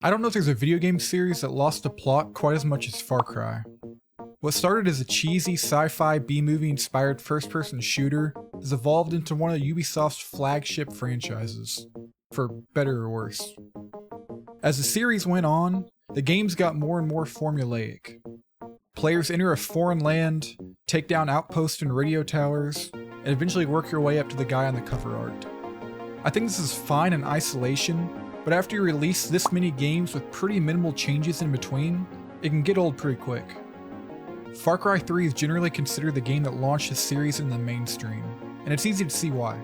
I don't know if there's a video game series that lost the plot quite as much as Far Cry. What started as a cheesy sci-fi B-movie inspired first-person shooter has evolved into one of Ubisoft's flagship franchises, for better or worse. As the series went on, the games got more and more formulaic. Players enter a foreign land, take down outposts and radio towers, and eventually work your way up to the guy on the cover art. I think this is fine in isolation, but after you release this many games with pretty minimal changes in between, it can get old pretty quick. Far Cry 3 is generally considered the game that launched the series in the mainstream, and it's easy to see why.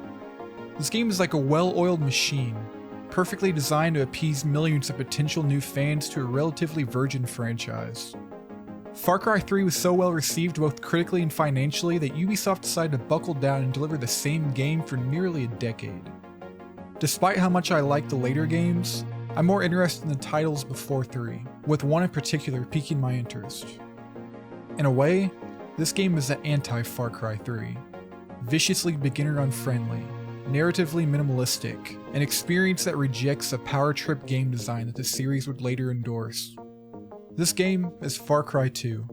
This game is like a well-oiled machine, perfectly designed to appease millions of potential new fans to a relatively virgin franchise. Far Cry 3 was so well received both critically and financially that Ubisoft decided to buckle down and deliver the same game for nearly a decade. Despite how much I like the later games, I'm more interested in the titles before 3, with one in particular piquing my interest. In a way, this game is the anti-Far Cry 3. Viciously beginner-unfriendly, narratively minimalistic, an experience that rejects the power trip game design that the series would later endorse. This game is Far Cry 2,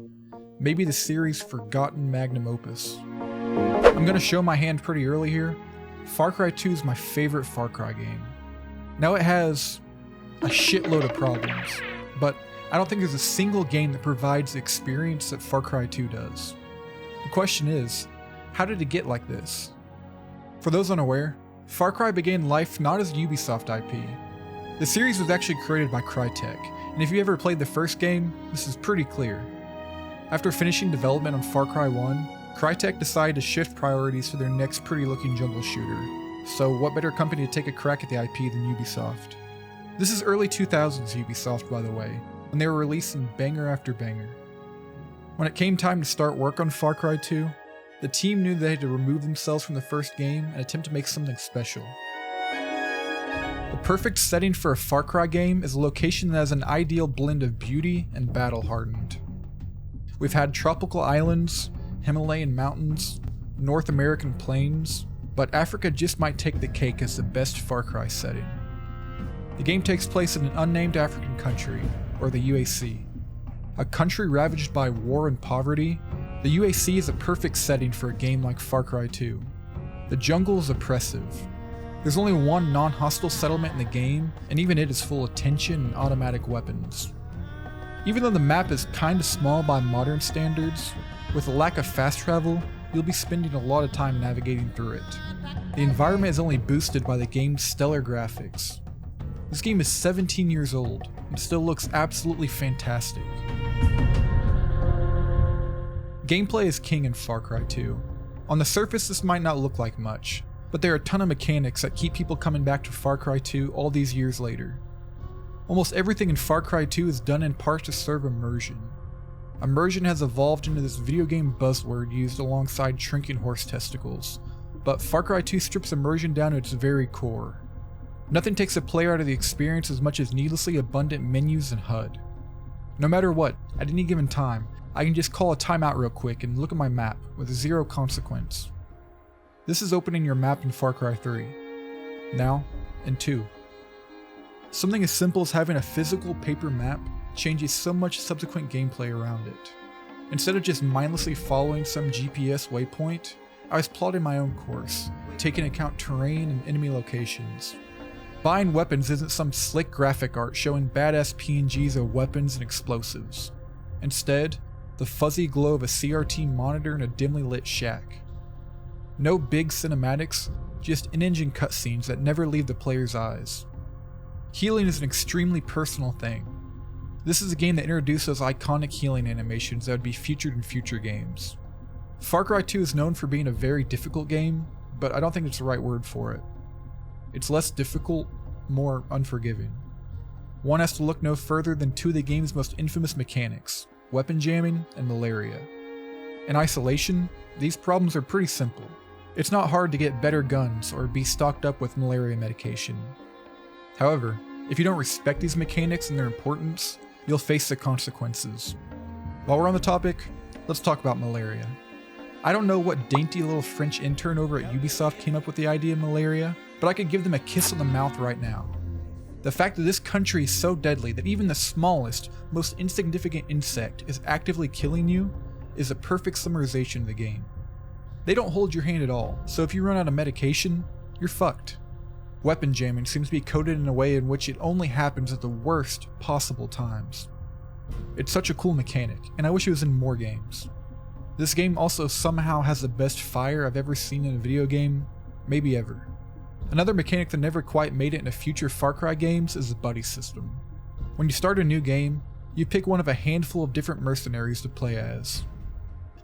maybe the series' forgotten magnum opus. I'm gonna show my hand pretty early here. Far Cry 2 is my favorite Far Cry game. Now it has a shitload of problems, but I don't think there's a single game that provides the experience that Far Cry 2 does. The question is, how did it get like this? For those unaware, Far Cry began life not as a Ubisoft IP. The series was actually created by Crytek, and if you ever played the first game, this is pretty clear. After finishing development on Far Cry 1, Crytek decided to shift priorities for their next pretty looking jungle shooter, so what better company to take a crack at the IP than Ubisoft? This is early 2000s Ubisoft, by the way, when they were releasing banger after banger. When it came time to start work on Far Cry 2, the team knew they had to remove themselves from the first game and attempt to make something special. The perfect setting for a Far Cry game is a location that has an ideal blend of beauty and battle-hardened. We've had tropical islands, Himalayan mountains, North American plains, but Africa just might take the cake as the best Far Cry setting. The game takes place in an unnamed African country, or the UAC. A country ravaged by war and poverty, the UAC is a perfect setting for a game like Far Cry 2. The jungle is oppressive. There's only one non-hostile settlement in the game, and even it is full of tension and automatic weapons. Even though the map is kinda small by modern standards, with a lack of fast travel, you'll be spending a lot of time navigating through it. The environment is only boosted by the game's stellar graphics. This game is 17 years old, and still looks absolutely fantastic. Gameplay is king in Far Cry 2. On the surface this might not look like much, but there are a ton of mechanics that keep people coming back to Far Cry 2 all these years later. Almost everything in Far Cry 2 is done in part to serve immersion. Immersion has evolved into this video game buzzword used alongside shrinking horse testicles, but Far Cry 2 strips immersion down to its very core. Nothing takes a player out of the experience as much as needlessly abundant menus and HUD. No matter what, at any given time, I can just call a timeout real quick and look at my map with zero consequence. This is opening your map in Far Cry 3. Now, in 2. Something as simple as having a physical paper map changes so much subsequent gameplay around it. Instead of just mindlessly following some GPS waypoint, I was plotting my own course, taking into account terrain and enemy locations. Buying weapons isn't some slick graphic art showing badass PNGs of weapons and explosives. Instead, the fuzzy glow of a CRT monitor in a dimly lit shack. No big cinematics, just in-engine cutscenes that never leave the player's eyes. Healing is an extremely personal thing. This is a game that introduced those iconic healing animations that would be featured in future games. Far Cry 2 is known for being a very difficult game, but I don't think it's the right word for it. It's less difficult, more unforgiving. One has to look no further than two of the game's most infamous mechanics, weapon jamming and malaria. In isolation, these problems are pretty simple. It's not hard to get better guns or be stocked up with malaria medication. However, if you don't respect these mechanics and their importance, you'll face the consequences. While we're on the topic, let's talk about malaria. I don't know what dainty little French intern over at Ubisoft came up with the idea of malaria, but I could give them a kiss on the mouth right now. The fact that this country is so deadly that even the smallest, most insignificant insect is actively killing you is a perfect summarization of the game. They don't hold your hand at all, so if you run out of medication, you're fucked. Weapon jamming seems to be coded in a way in which it only happens at the worst possible times. It's such a cool mechanic, and I wish it was in more games. This game also somehow has the best fire I've ever seen in a video game, maybe ever. Another mechanic that never quite made it into future Far Cry games is the buddy system. When you start a new game, you pick one of a handful of different mercenaries to play as.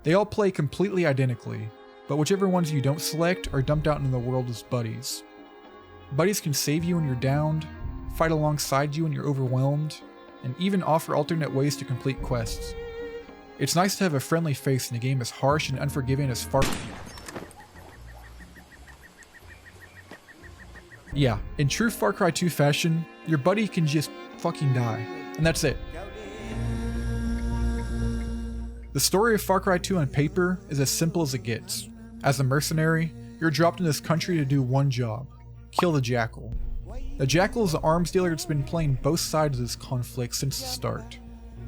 They all play completely identically, but whichever ones you don't select are dumped out into the world as buddies. Buddies can save you when you're downed, fight alongside you when you're overwhelmed, and even offer alternate ways to complete quests. It's nice to have a friendly face in a game as harsh and unforgiving as Far Cry. Yeah, in true Far Cry 2 fashion, your buddy can just fucking die, and that's it. The story of Far Cry 2 on paper is as simple as it gets. As a mercenary, you're dropped in this country to do one job: kill the Jackal. The Jackal is an arms dealer that's been playing both sides of this conflict since the start.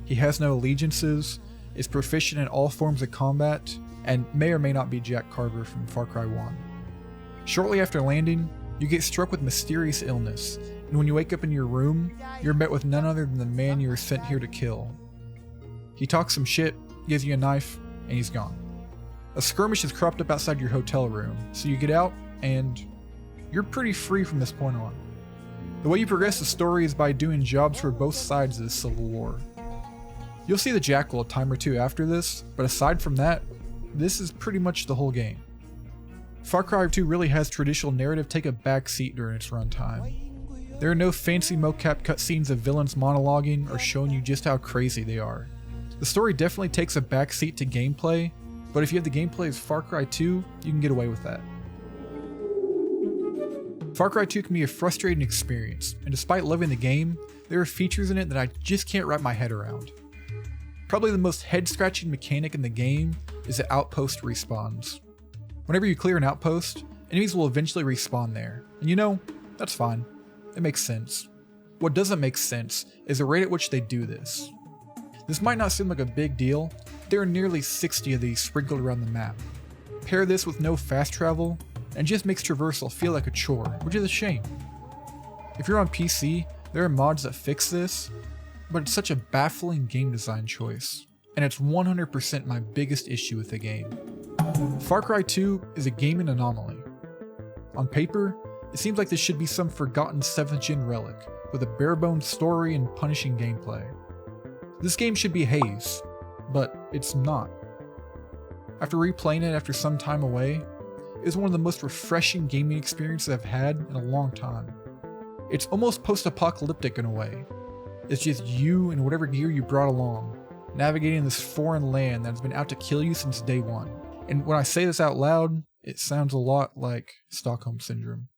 He has no allegiances, is proficient in all forms of combat, and may or may not be Jack Carver from Far Cry 1. Shortly after landing, you get struck with mysterious illness, and when you wake up in your room, you're met with none other than the man you were sent here to kill. He talks some shit, gives you a knife, and he's gone. A skirmish is cropped up outside your hotel room, so you get out, and you're pretty free from this point on. The way you progress the story is by doing jobs for both sides of this civil war. You'll see the Jackal a time or two after this, but aside from that, this is pretty much the whole game. Far Cry 2 really has traditional narrative take a back seat during its runtime. There are no fancy mocap cutscenes of villains monologuing or showing you just how crazy they are. The story definitely takes a back seat to gameplay, but if you have the gameplay as Far Cry 2, you can get away with that. Far Cry 2 can be a frustrating experience, and despite loving the game, there are features in it that I just can't wrap my head around. Probably the most head-scratching mechanic in the game is the outpost respawns. Whenever you clear an outpost, enemies will eventually respawn there, and you know, that's fine. It makes sense. What doesn't make sense is the rate at which they do this. This might not seem like a big deal, but there are nearly 60 of these sprinkled around the map. Pair this with no fast travel, and it just makes traversal feel like a chore, which is a shame. If you're on PC, there are mods that fix this, but it's such a baffling game design choice, and it's 100% my biggest issue with the game. Far Cry 2 is a gaming anomaly. On paper, it seems like this should be some forgotten 7th gen relic, with a bare-bones story and punishing gameplay. This game should be Haze, but it's not. After replaying it after some time away, it was one of the most refreshing gaming experiences I've had in a long time. It's almost post-apocalyptic in a way. It's just you and whatever gear you brought along, navigating this foreign land that's been out to kill you since day one. And when I say this out loud, it sounds a lot like Stockholm Syndrome.